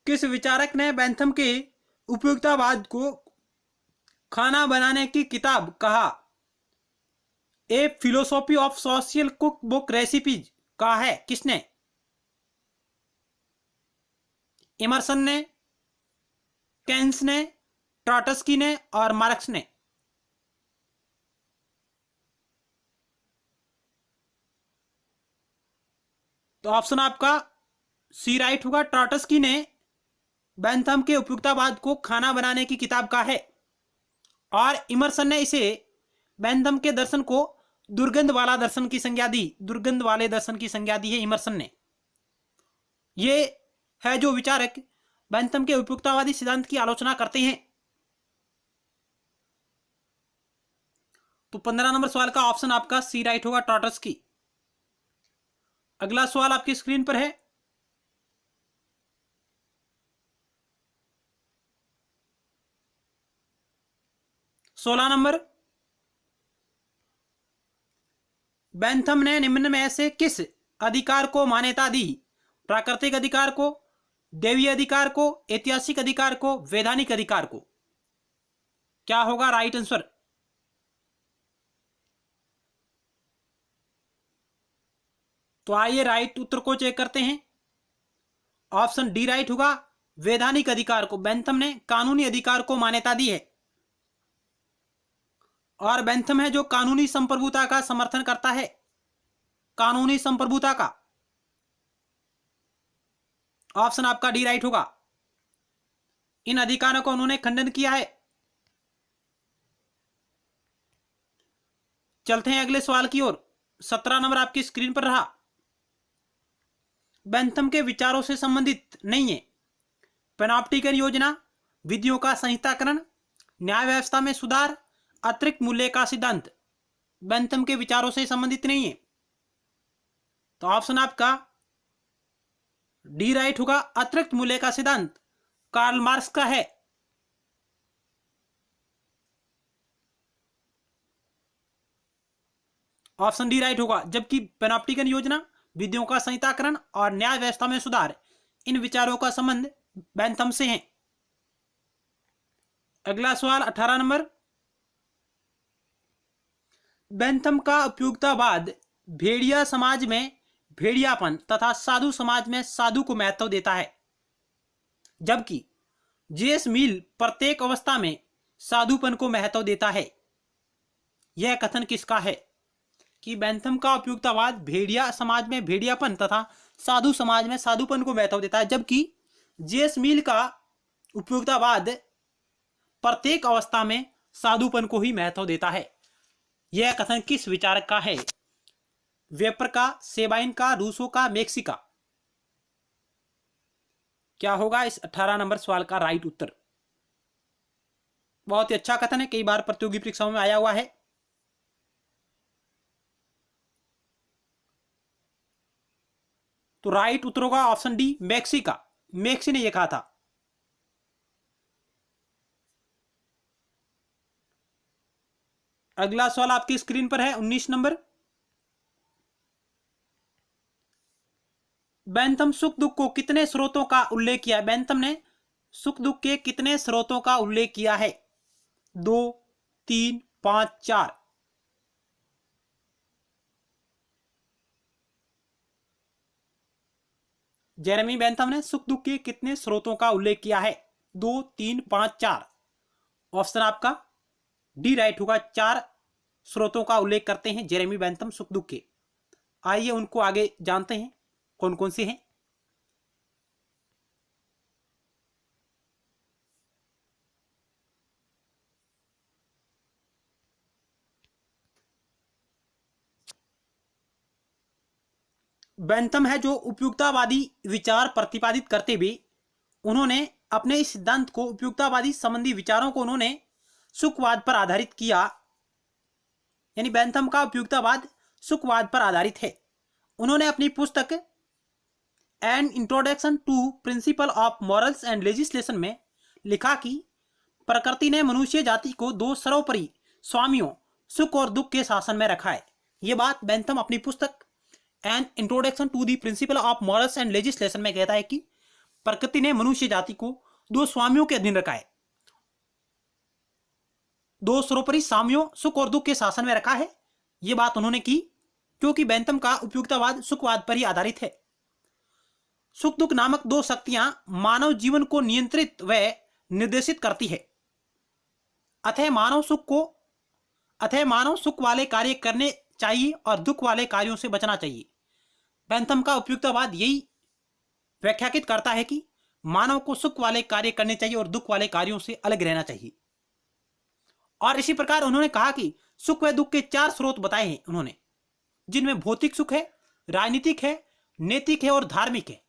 किस विचारक ने बेंथम के उपयोगितावाद को खाना बनाने की किताब कहा? A philosophy of social cook book recipes कहा है? किसने? इमर्सन ने, केन्स ने, ट्रॉटस्की ने और मार्क्स ने। तो ऑप्शन आपका सी राइट होगा, ट्रॉटस्की ने बेंथम के उपयुक्तवाद को खाना बनाने की किताब कहा है। और इमर्सन ने इसे बेंथम के दर्शन को दुर्गंध वाला दर्शन की संज्ञा दी, दुर्गंध वाले दर्शन की संज्ञा दी है इमर्सन ने। ये है जो विचारक बेंथम के उपयुक्तवादी सिद्धांत की आलोचना करते हैं। तो 15 नंबर सवाल का ऑप्शन आपका सी राइट होगा, ट्रॉटस्की। अगला सवाल आपकी स्क्रीन पर है। सोलह नंबर, बेंथम ने निम्न में से किस अधिकार को मान्यता दी? प्राकृतिक अधिकार को, दैवीय अधिकार को, ऐतिहासिक अधिकार को, वैधानिक अधिकार को। क्या होगा राइट आंसर? तो आइए राइट उत्तर को चेक करते हैं। ऑप्शन डी राइट होगा, वैधानिक अधिकार को। बेंथम ने कानूनी अधिकार को मान्यता दी है और बेंथम है जो कानूनी संप्रभुता का समर्थन करता है, कानूनी संप्रभुता का। ऑप्शन आपका डी राइट होगा। इन अधिकारों का उन्होंने खंडन किया है। चलते हैं अगले सवाल की ओर। 17 नंबर आपकी स्क्रीन पर रहा। बेंथम के विचारों से संबंधित नहीं है। पैनॉप्टिकन योजना, विधियों का संहिताकरण, न्याय व्यवस्था में सुधार, अतिरिक्त मूल्य का सिद्धांत बेंथम के विचारों से संबंधित नहीं है। तो ऑप्शन आपका डी राइट होगा, अतिरिक्त मूल्य का सिद्धांत कार्ल मार्क्स का है। ऑप्शन डी राइट होगा। जबकि पैनॉप्टिकन योजना, विधियों का संहिताकरण और न्याय व्यवस्था में सुधार, इन विचारों का संबंध बेंथम से है। अगला सवाल 18 नंबर, बेंथम का उपयोगितावाद भेड़िया समाज में भेड़ियापन तथा साधु समाज में साधु को महत्व देता है, जबकि जेएस मिल प्रत्येक अवस्था में साधुपन को महत्व देता है। यह कथन किसका है कि बेंथम का उपयुक्तवाद भेड़िया समाज में भेड़ियापन तथा साधु समाज में साधुपन को महत्व देता है, जबकि जेएस मिल का उपयुक्तवाद प्रत्येक अवस्था में साधुपन को ही महत्व देता है। यह कथन किस विचारक का है? वेपर का, सेबाइन का, रूसो का, मैक्सी का। क्या होगा इस 18 नंबर सवाल का राइट उत्तर? बहुत ही अच्छा कथन है, कई बार प्रतियोगी परीक्षाओं में आया हुआ है। तो राइट उत्तर होगा ऑप्शन डी, मैक्सी का। मैक्सी ने यह कहा था। अगला सवाल आपकी स्क्रीन पर है 19 नंबर। बेंथम सुख दुख को कितने स्रोतों का उल्लेख किया है? बेंथम ने सुख दुख के कितने स्रोतों का उल्लेख किया है? 2, 3, 5, 4। जेरेमी बेंथम ने सुख दुख के कितने स्रोतों का उल्लेख किया है? 2, 3, 5, 4। ऑप्शन आपका डी राइट होगा। 4 स्रोतों का उल्लेख करते हैं जेरेमी बेंथम सुख दुख के। आइए उनको आगे जानते हैं कौन कौन से हैं। बेंथम है जो उपयुक्तावादी विचार प्रतिपादित करते हुए उन्होंने अपने इस सिद्धांत को, उपयुक्तावादी संबंधी विचारों को उन्होंने सुखवाद पर आधारित किया। यानी बेंथम का उपयुक्तावाद सुखवाद पर आधारित है। उन्होंने अपनी पुस्तक an introduction to principle of morals and legislation में लिखा कि प्रकृति ने मनुष्य जाति को 2 सर्वोपरि स्वामियों सुख और दुख के शासन में रखा है। यह बात बेंथम अपनी पुस्तक an introduction to the principle of morals and legislation में कहता है कि प्रकृति ने मनुष्य जाति को 2 स्वामियों के अधीन रखा है, 2 सर्वोपरि स्वामियों सुख और दुख के शासन में रखा है। यह बात उन्होंने की क्योंकि बेंथम का उपयुक्तवाद सुखवाद पर ही आधारित है। सुख दुख नामक 2 शक्तियां मानव जीवन को नियंत्रित व निर्देशित करती है। अतः मानव सुख वाले कार्य करने चाहिए और दुख वाले कार्यों से बचना चाहिए। बेंथम का उपयुक्तवाद यही व्याख्याकित करता है कि मानव को सुख वाले कार्य करने चाहिए और दुख वाले कार्यों से अलग रहना चाहिए। और इसी प्रकार उन्होंने कहा कि सुख व दुख के 4 स्रोत बताए हैं उन्होंने, जिनमें भौतिक सुख है, राजनीतिक है, नैतिक है और धार्मिक है।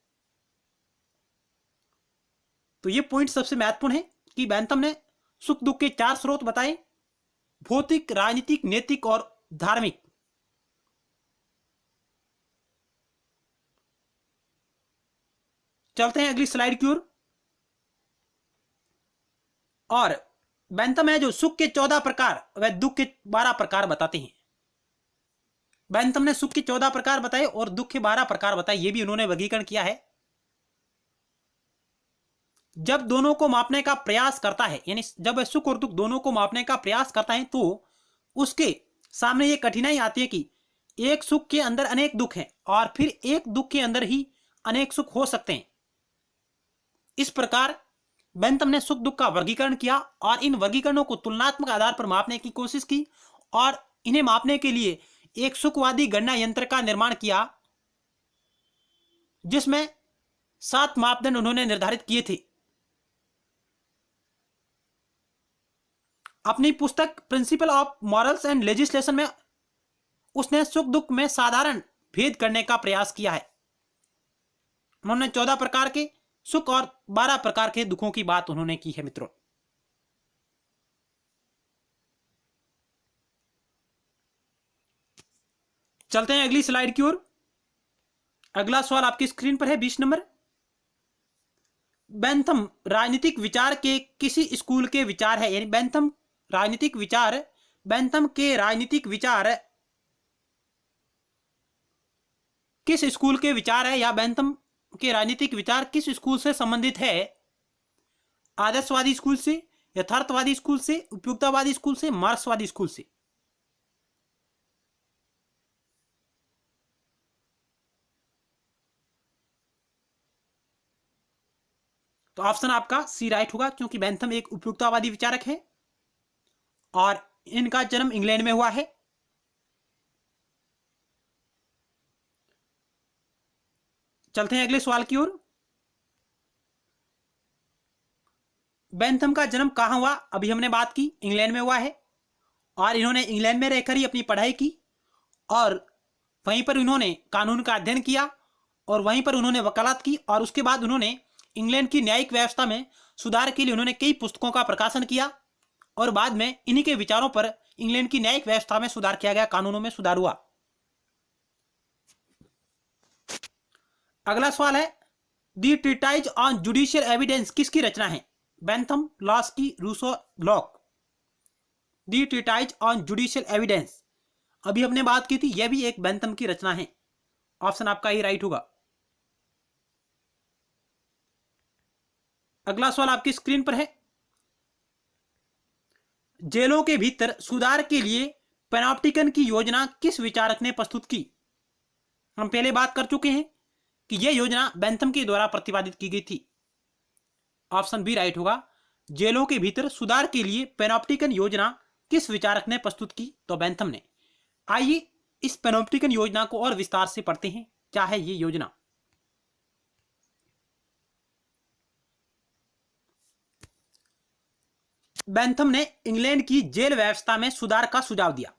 तो ये पॉइंट सबसे महत्वपूर्ण है कि बेंथम ने सुख दुख के 4 स्रोत बताए, भौतिक, राजनीतिक, नैतिक और धार्मिक। चलते हैं अगली स्लाइड की ओर। और बेंथम है जो सुख के 14 प्रकार व दुख के 12 प्रकार बताते हैं। बेंथम ने सुख के 14 प्रकार बताए और दुख के 12 प्रकार बताए। ये भी उन्होंने वर्गीकरण किया है। जब दोनों को मापने का प्रयास करता है, यानी जब सुख और दुख दोनों को मापने का प्रयास करता है, तो उसके सामने ये कठिनाई आती है कि एक सुख के अंदर अनेक दुख हैं और फिर एक दुख के अंदर ही अनेक सुख हो सकते हैं। इस प्रकार बेंथम ने सुख दुख का वर्गीकरण किया और इन वर्गीकरणों को तुलनात्मक आधार पर मापने की कोशिश की और इन्हें मापने के लिए एक सुखवादी गणना यंत्र का निर्माण किया, जिसमें 7 मापदंड उन्होंने निर्धारित किए थे। अपनी पुस्तक principal of morals and legislation में उसने सुख दुख में साधारण भेद करने का प्रयास किया है। उन्होंने 14 प्रकार के सुख और 12 प्रकार के दुखों की बात उन्होंने की है मित्रों। चलते हैं अगली स्लाइड की ओर। अगला सवाल आपकी स्क्रीन पर है 20 नंबर। बेंथम राजनीतिक विचार के किसी स्कूल के विचार है, यानी बेंथम के राजनीतिक विचार किस स्कूल के विचार है, या बेंथम के राजनीतिक विचार किस स्कूल से संबंधित है? आदर्शवादी स्कूल से, यथार्थवादी स्कूल से, उपयुक्तवादी स्कूल से, मार्क्सवादी स्कूल से? तो ऑप्शन आपका सी राइट होगा, क्योंकि बेंथम एक उपयुक्तवादी विचारक है और इनका जन्म इंग्लैंड में हुआ है। चलते हैं अगले सवाल की ओर। बेंथम का जन्म कहां हुआ? अभी हमने बात की, इंग्लैंड में हुआ है और इन्होंने इंग्लैंड में रहकर ही अपनी पढ़ाई की और वहीं पर उन्होंने कानून का अध्ययन किया और वहीं पर उन्होंने वकालत की और उसके बाद उन्होंने इंग्लैंड की न्यायिक व्यवस्था में सुधार के लिए उन्होंने कई पुस्तकों का प्रकाशन किया और बाद में इन्हीं के विचारों पर इंग्लैंड की न्यायिक व्यवस्था में सुधार किया गया, कानूनों में सुधार हुआ। अगला सवाल है, the treatise on judicial evidence किसकी रचना है? Bentham, Laski, Rousseau, Locke. The treatise on judicial evidence, अभी हमने बात की थी, यह भी एक बेंथम की रचना है। ऑप्शन आपका ही राइट होगा। अगला सवाल आपकी स्क्रीन पर है, जेलों के भीतर सुधार के लिए पैनॉप्टिकन की योजना किस विचारक ने प्रस्तुत की? हम पहले बात कर चुके हैं कि यह योजना बेंथम के द्वारा प्रतिपादित की गई थी। ऑप्शन बी राइट होगा। जेलों के भीतर सुधार के लिए पैनॉप्टिकन योजना किस विचारक ने प्रस्तुत की? तो बेंथम ने। आइए इस पैनॉप्टिकन योजना को और विस्तार से पढ़ते हैं, क्या है ये योजना। बेंथम ने इंग्लैंड की जेल व्यवस्था में सुधार का सुझाव दिया।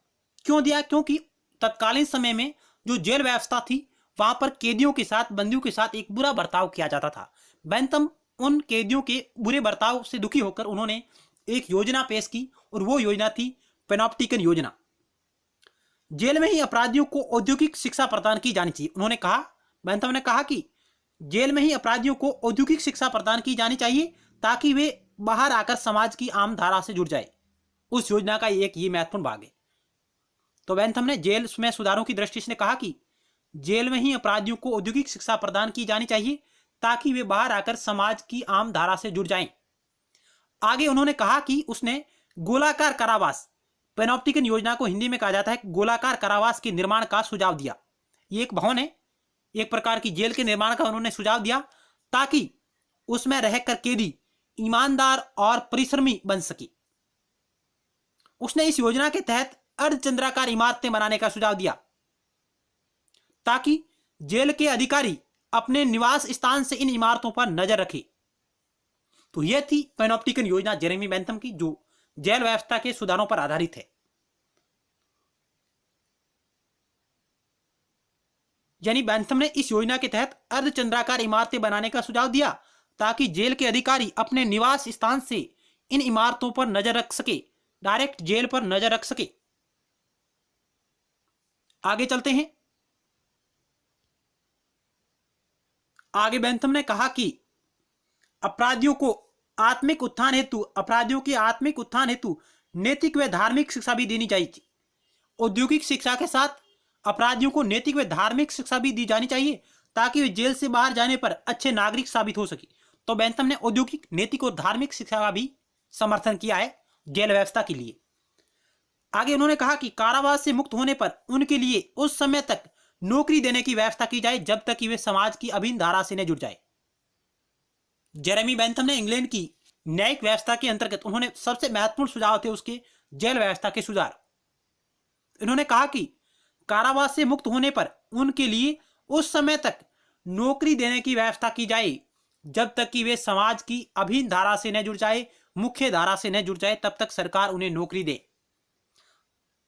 क्यों दिया? क्योंकि तत्कालीन समय में जो जेल व्यवस्था थी वहां पर कैदियों के साथ, बंदियों के साथ एक बुरा बर्ताव किया जाता था। बेंथम उन कैदियों के बुरे बर्ताव से दुखी होकर उन्होंने एक योजना पेश की और वो योजना थी पैनॉप्टिकन योजना। जेल में ही अपराधियों को औद्योगिक शिक्षा प्रदान की जानी चाहिए। उन्होंने कहा, बेंथम ने कहा कि जेल में ही अपराधियों को औद्योगिक शिक्षा प्रदान की जानी चाहिए ताकि वे बाहर आकर समाज की आम धारा से जुड़ जाए। उस योजना का एक ये महत्वपूर्ण भाग है। तो बेंथम ने जेल में सुधारों की दृष्टि से कहा कि जेल में ही अपराधियों को औद्योगिक शिक्षा प्रदान की जानी चाहिए ताकि वे बाहर आकर समाज की आम धारा से जुड़ जाएं। आगे उन्होंने कहा कि उसने गोलाकार कारावास, पैनॉप्टिकन योजना को हिंदी में कहा जाता है गोलाकार कारावास के निर्माण का सुझाव दिया। ये एक भवन है, एक प्रकार की जेल के निर्माण का उन्होंने सुझाव दिया ताकि उसमें रहकर कैदी ईमानदार और परिश्रमी बन सके। उसने इस योजना के तहत अर्धचंद्राकार इमारतें बनाने का सुझाव दिया ताकि जेल के अधिकारी अपने निवास स्थान से इन इमारतों पर नजर रखे। तो यह थी पैनॉप्टिकन योजना जेरेमी बेंथम की, जो जेल व्यवस्था के सुधारों पर आधारित है। यानी बेंथम ने इस योजना के तहत अर्धचंद्राकार इमारतें बनाने का सुझाव दिया ताकि जेल के अधिकारी अपने निवास स्थान से इन इमारतों पर नजर रख सके, डायरेक्ट जेल पर नजर रख सके। आगे चलते हैं। आगे बेंथम ने कहा कि अपराधियों के आत्मिक उत्थान हेतु नैतिक व धार्मिक शिक्षा भी देनी चाहिए। औद्योगिक शिक्षा के साथ अपराधियों को नैतिक व धार्मिक शिक्षा भी दी जानी चाहिए ताकि वे जेल से बाहर जाने पर अच्छे नागरिक साबित हो सके। तो बेंथम ने औद्योगिक, नैतिक और धार्मिक शिक्षा का भी समर्थन किया है जेल व्यवस्था के लिए। आगे उन्होंने कहा कि कारावास से मुक्त होने पर उनके लिए उस समय तक नौकरी देने की व्यवस्था की जाए जब तक कि वे समाज की अभिन्न धारा से न जुड़ जाए। जेरेमी बेंथम ने इंग्लैंड की न्यायिक व्यवस्था के अंतर्गत उन्होंने सबसे महत्वपूर्ण सुझाव थे उसके जेल व्यवस्था के सुधार। इन्होंने कहा कि कारावास से मुक्त होने पर उनके लिए उस समय तक नौकरी देने की व्यवस्था की जाए जब तक कि वे समाज की अभिन्न धारा से न जुड़ जाए, मुख्य धारा से न जुड़ जाए, तब तक सरकार उन्हें नौकरी दे।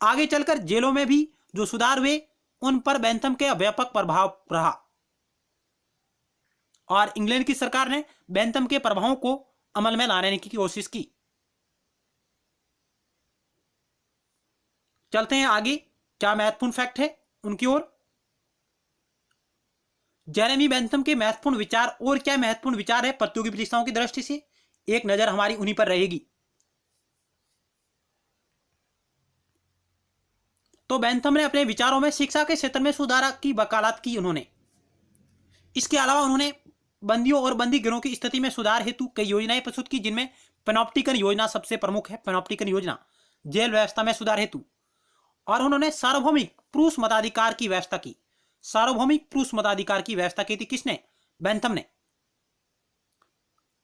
आगे चलकर जेलों में भी जो सुधार हुए उन पर बेंथम के व्यापक प्रभाव रहा और इंग्लैंड की सरकार ने बेंथम के प्रभावों को अमल में लाने की कोशिश की। चलते हैं आगे, क्या महत्वपूर्ण फैक्ट है उनकी ओर। जेरेमी बेंथम के महत्वपूर्ण विचार और क्या महत्वपूर्ण विचार है प्रतियोगी परीक्षाओं की दृष्टि से, एक नजर हमारी उन्हीं पर रहेगी। तो बेंथम ने अपने विचारों में शिक्षा के क्षेत्र में सुधार की वकालत की उन्होंने। इसके अलावा उन्होंने बंदियों और बंदी गिरोह की स्थिति में सुधार हेतु कई योजनाएं प्रस्तुत की, जिनमें पैनॉप्टिकन योजना सबसे प्रमुख है। पैनॉप्टिकन योजना जेल व्यवस्था में सुधार हेतु। और उन्होंने सार्वभौमिक पुरुष मताधिकार की व्यवस्था की। सार्वभौमिक पुरुष मताधिकार की व्यवस्था की थी किसने? बेंथम ने।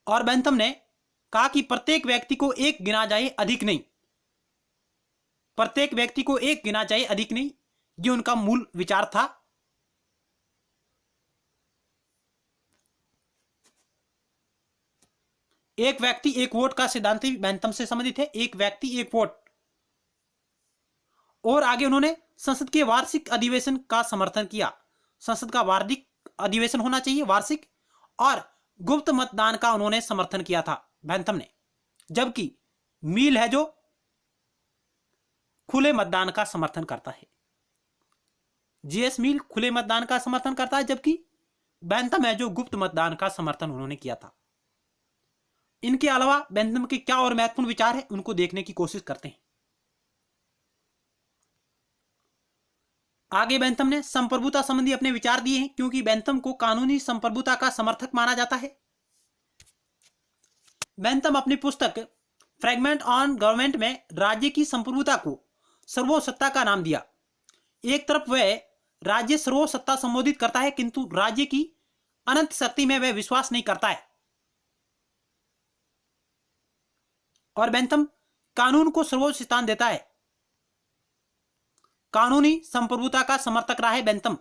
और बेंथम ने कहा कि प्रत्येक व्यक्ति को एक गिना जाए, अधिक नहीं। प्रत्येक व्यक्ति को एक गिना जाए, अधिक नहीं, ये उनका मूल विचार था। एक व्यक्ति एक वोट का सिद्धांत भी बेंथम से संबंधित है, एक व्यक्ति एक वोट। और आगे उन्होंने संसद के वार्षिक अधिवेशन का समर्थन किया। संसद का वार्षिक अधिवेशन होना चाहिए, वार्षिक, और गुप्त मतदान का उन्होंने समर्थन किया था बैंथम ने, जबकि मील है जो खुले मतदान का समर्थन करता है। जीएस मील खुले मतदान का समर्थन करता है, जबकि बैंथम है जो गुप्त मतदान का समर्थन उन्होंने किया था। इनके अलावा बैंथम के क्या और महत्वपूर्ण विचार है उनको देखने की कोशिश करते हैं। आगे बैंथम ने संप्रभुता संबंधी अपने विचार दिए हैं, क्योंकि बैंथम को कानूनी संप्रभुता का समर्थक माना जाता है। बैंथम अपनी पुस्तक फ्रैगमेंट ऑन गवर्नमेंट में राज्य की संप्रभुता को सर्वोसत्ता का नाम दिया। एक तरफ वह राज्य सर्वोसत्ता संबोधित करता है, किंतु राज्य की अनंत शक्ति में वह विश्वास नहीं करता है। और बैंथम कानून को सर्वोच्च स्थान देता है। कानूनी संप्रभुता का समर्थक रहा है बैंथम।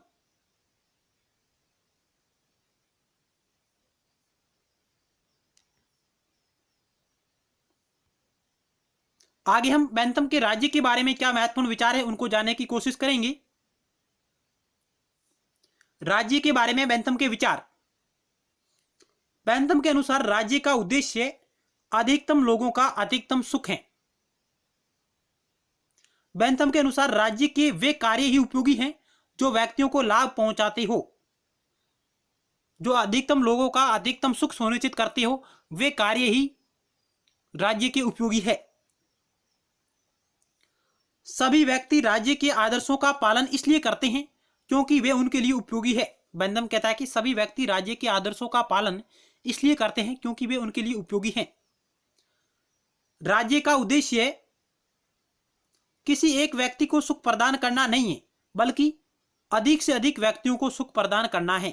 आगे हम बैंथम के राज्य के बारे में क्या महत्वपूर्ण विचार है उनको जानने की कोशिश करेंगे। राज्य के बारे में बैंथम के विचार। बैंथम के अनुसार राज्य का उद्देश्य अधिकतम लोगों का अधिकतम सुख है। बैंथम के अनुसार राज्य के वे कार्य ही उपयोगी हैं जो व्यक्तियों को लाभ पहुंचाते हो, जो अधिकतम लोगों का अधिकतम सुख सुनिश्चित करते हो, वे कार्य ही राज्य के उपयोगी है। सभी व्यक्ति राज्य के आदर्शों का पालन इसलिए करते हैं क्योंकि वे उनके लिए उपयोगी है। बैंथम कहता है कि सभी व्यक्ति राज्य के आदर्शों का पालन इसलिए करते हैं क्योंकि वे उनके लिए उपयोगी हैं। राज्य का उद्देश्य किसी एक व्यक्ति को सुख प्रदान करना नहीं है, बल्कि अधिक से अधिक व्यक्तियों को सुख प्रदान करना है।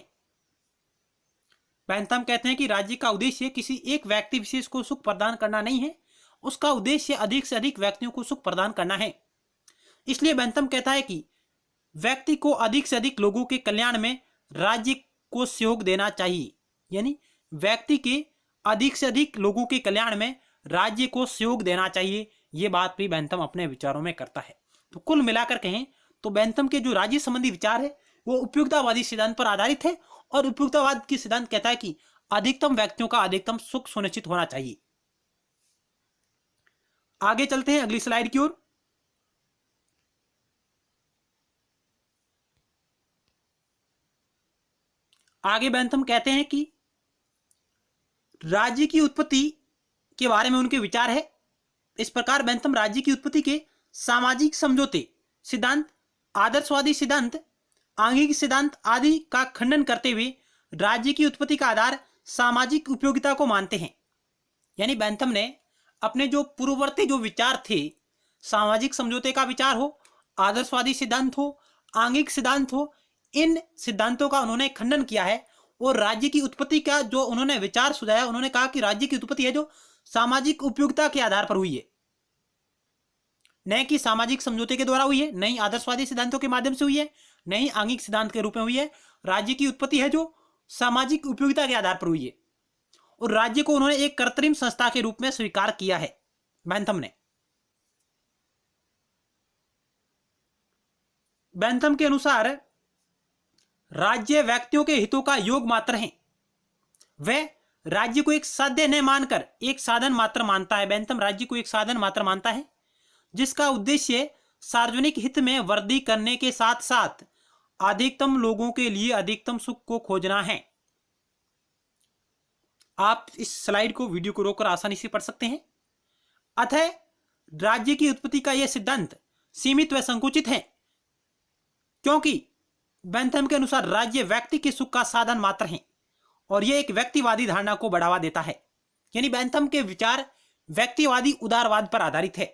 बैंथम कहते हैं कि राज्य का उद्देश्य किसी एक व्यक्ति विशेष को सुख प्रदान करना नहीं है, उसका उद्देश्य अधिक से अधिक व्यक्तियों को सुख प्रदान करना है। इसलिए बैंथम कहता है कि व्यक्ति को अधिक से अधिक लोगों के कल्याण में राज्य को सहयोग देना चाहिए, यानी व्यक्ति के अधिक से अधिक लोगों के कल्याण में राज्य को सहयोग देना चाहिए। ये बात भी बैंथम अपने विचारों में करता है। तो कुल मिलाकर कहें तो बैंथम के जो राज्य संबंधी विचार है वो उपयुक्ततावादी सिद्धांत पर आधारित है, और उपयुक्ततावाद की सिद्धांत कहता है कि अधिकतम व्यक्तियों का अधिकतम सुख सुनिश्चित होना चाहिए। आगे चलते हैं अगली स्लाइड की ओर। आगे बैंथम कहते हैं कि राज्य की उत्पत्ति के बारे में उनके विचार है। इस प्रकार बैंथम राज्य की उत्पत्ति के सामाजिक समझौते सिद्धांत, आदर्शवादी सिद्धांत, आंगिक सिद्धांत आदि का खंडन करते हुए राज्य की उत्पत्ति का आधार सामाजिक उपयोगिता को मानते हैं। यानी बैंथम ने अपने जो पूर्ववर्ती जो विचार थे, सामाजिक समझौते का विचार हो, आदर्शवादी सिद्धांत हो, आंगिक सिद्धांत हो, इन सिद्धांतों का उन्होंने खंडन किया है। और राज्य की उत्पत्ति का जो उन्होंने विचार सुझाया, उन्होंने कहा कि राज्य की उत्पत्ति है जो सामाजिक उपयोगिता के आधार पर हुई है, न कि सामाजिक समझौते के द्वारा हुई है, नहीं आदर्शवादी सिद्धांतों के माध्यम से हुई है, नहीं आंगिक सिद्धांत के रूप में हुई है। राज्य की उत्पत्ति है जो सामाजिक उपयोगिता के आधार पर हुई है, और राज्य को उन्होंने एक कृत्रिम संस्था के रूप में स्वीकार किया है बैंथम ने। बैंथम के अनुसार राज्य व्यक्तियों के हितों का योग मात्र है। वह राज्य को एक साध्य न मानकर एक साधन मात्र मानता है। बैंथम राज्य को एक साधन मात्र मानता है जिसका उद्देश्य सार्वजनिक हित में वृद्धि करने के साथ साथ अधिकतम लोगों के लिए अधिकतम सुख को खोजना है। आप इस स्लाइड को, वीडियो को रोककर आसानी से पढ़ सकते हैं। अतः राज्य की उत्पत्ति का यह सिद्धांत सीमित व संकुचित है, क्योंकि बैंथम के अनुसार राज्य व्यक्ति के सुख का साधन मात्र है, और यह एक व्यक्तिवादी धारणा को बढ़ावा देता है। यानी बैंथम के विचार व्यक्तिवादी उदारवाद पर आधारित है।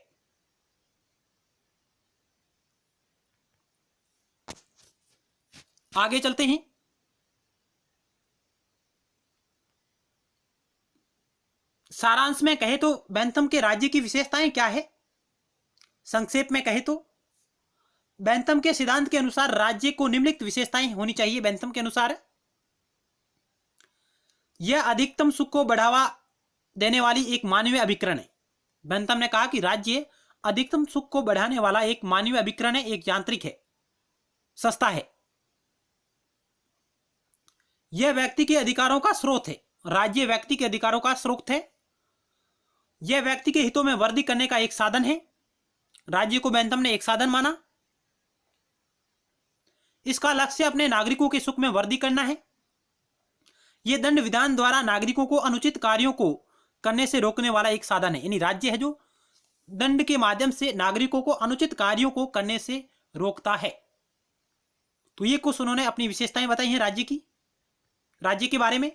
आगे चलते हैं। सारांश में कहे तो बैंथम के राज्य की विशेषताएं क्या है? संक्षेप में कहे तो बैंथम के सिद्धांत के अनुसार राज्य को निम्नलिखित विशेषताएं होनी चाहिए। बैंथम के अनुसार यह अधिकतम सुख को बढ़ावा देने वाली एक मानवीय अभिकरण है। बैंथम ने कहा कि राज्य अधिकतम सुख को बढ़ाने वाला एक मानवीय अभिकरण है, एक यांत्रिक है, सस्ता है। यह व्यक्ति के अधिकारों का स्रोत है। राज्य व्यक्ति के अधिकारों का स्रोत है। यह व्यक्ति के हितों में वृद्धि करने का एक साधन है। राज्य को बेंथम ने एक साधन माना। इसका लक्ष्य अपने नागरिकों के सुख में वृद्धि करना है। यह दंड विधान द्वारा नागरिकों को अनुचित कार्यों को करने से रोकने वाला एक साधन है। यानी राज्य है जो दंड के माध्यम से नागरिकों को अनुचित कार्यों को करने से रोकता है। तो ये कुछ उन्होंने अपनी विशेषताएं बताई हैं राज्य के बारे में।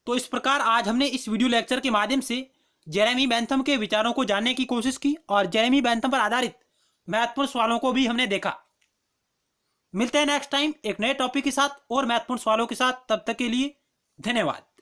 तो इस प्रकार आज हमने इस वीडियो लेक्चर के माध्यम से जेरेमी बेंथम के विचारों को जानने की कोशिश की और जेरेमी बेंथम पर आधारित महत्वपूर्ण सवालों को भी हमने देखा। मिलते हैं नेक्स्ट टाइम एक नए टॉपिक के साथ और महत्वपूर्ण सवालों के साथ। तब तक के लिए धन्यवाद।